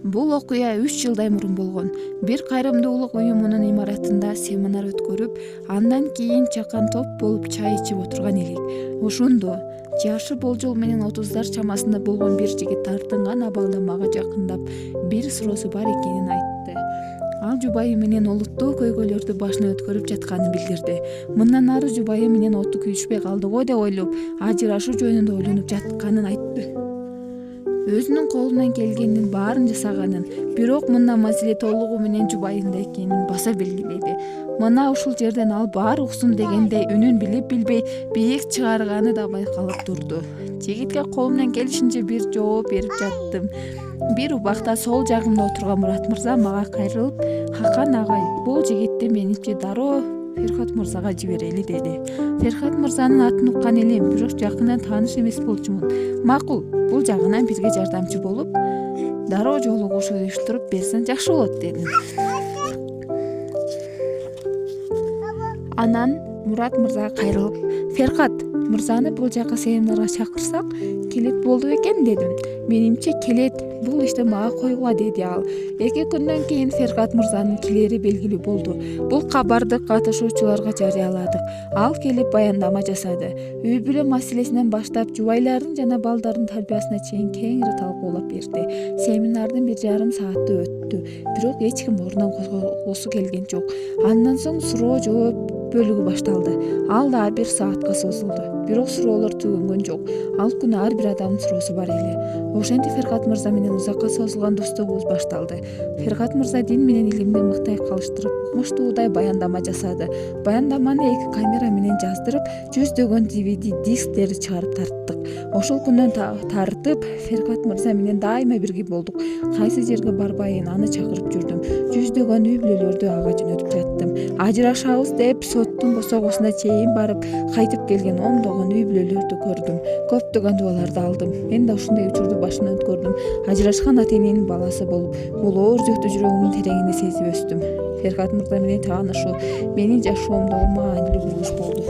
Бул окуя 3 жылдай мурун болгон. Бир кайрымдуулук уюмунун имаратында семинар өткөрүп, андан кийин чакан топ болуп чай ичип отурган элек. Ошондо жашы болжол менен 30-дар чамасында болгон бир жигит тартынган абалда мага жакындап, бир суроосу бар экенин айтты. Ал жубайы менен олуттуу көйгөйлөрдү башына өткөрүп жатканын билдирди. Мындан ары жубайы менен оту күйүшпөй калды го деп ойлоп, ажырашуу жөнүндө ойлонуп жатканын айтты. Өзүнүн колунан келгендин баарын жасаганын, бирок мындан маселе толугу менен жубайында экенин баса белгиледи. Мына ушул жерден ал баары уксун дегендей үнүн билип билбей бийик чыгарганы да байкалып турду. Жигитке колумдан келишинче бир жооп берип жаттым. Бир убакта сол жагымда отурган Мурат мырза мага кайрылып, "Хакан агай, бул жигитти менимче дароо Ферхат мырзага жиберели" деди. Ферхат мырзанын атын уккан элем, бирок жакындан тааныш эмес болчумун. Макул, бул жагынан бирге жардамчы болуп, дароо жолугушуу уюштуруп берсең жакшы болот дедим. Анан Мурат мырзага кайрылып, "Ферхат мырзаны бул жака семинарга чакырсак келет болду экен" дедим. "Менимче келет, бул ишти мага койгула" деди ал. 2 күндөн кийин Ферхат мырзанын келери белгилүү болду. Бул кабарды катышуучуларга жарыяладык. Ал келип баяндама жасады. Үй бүлө маселесинен баштап жубайлардын жана балдардын тарбиясына чейин кеңири талкуулап берди. Семинардын 1,5 сааты өттү, бирок эч ким ордунан козголгусу келген жок. Андан соң суроо жооп бөлүгү башталды. Ал да 1 саатка созулду. Бирок суроолор түгөнгөн жок. Ал күнү ар бир адамдын суроосу бар эле. Ошентип Ферхат мырза менен узакка созулган достугубуз башталды. Ферхат мырза дин менен илимди мыктай калыштырып, укмуштуудай баяндама жасады. Баяндаманы 2 камера менен жаздырып, жүздөгөн DVD дисктери чыгарып тарттык. Ошол күндөн тартып Ферхат мырза менен дайыма бирге болдук. Кайсы жерге барбайын, аны чакырып жүрдүм. Жүздөгөн үй бүлөлөрдү ага жөнөтүп жаттым. Ажырашабыз деп соттун босогосуна чейин барып, кайтып келген ондогон үй бүлөлөрдү көрдүм. Көптөгөн дубаларды алдым. Мен да ушундай учурду башымдан өткөрдүм. Ажырашкан ата-эненин баласы болуп, бул оор жүктү жүрөгүмдүн тереңине сезип өстүм. Ферхат мырза менен таанышуу менин жашоомдогу маанилүү бурулуш болду.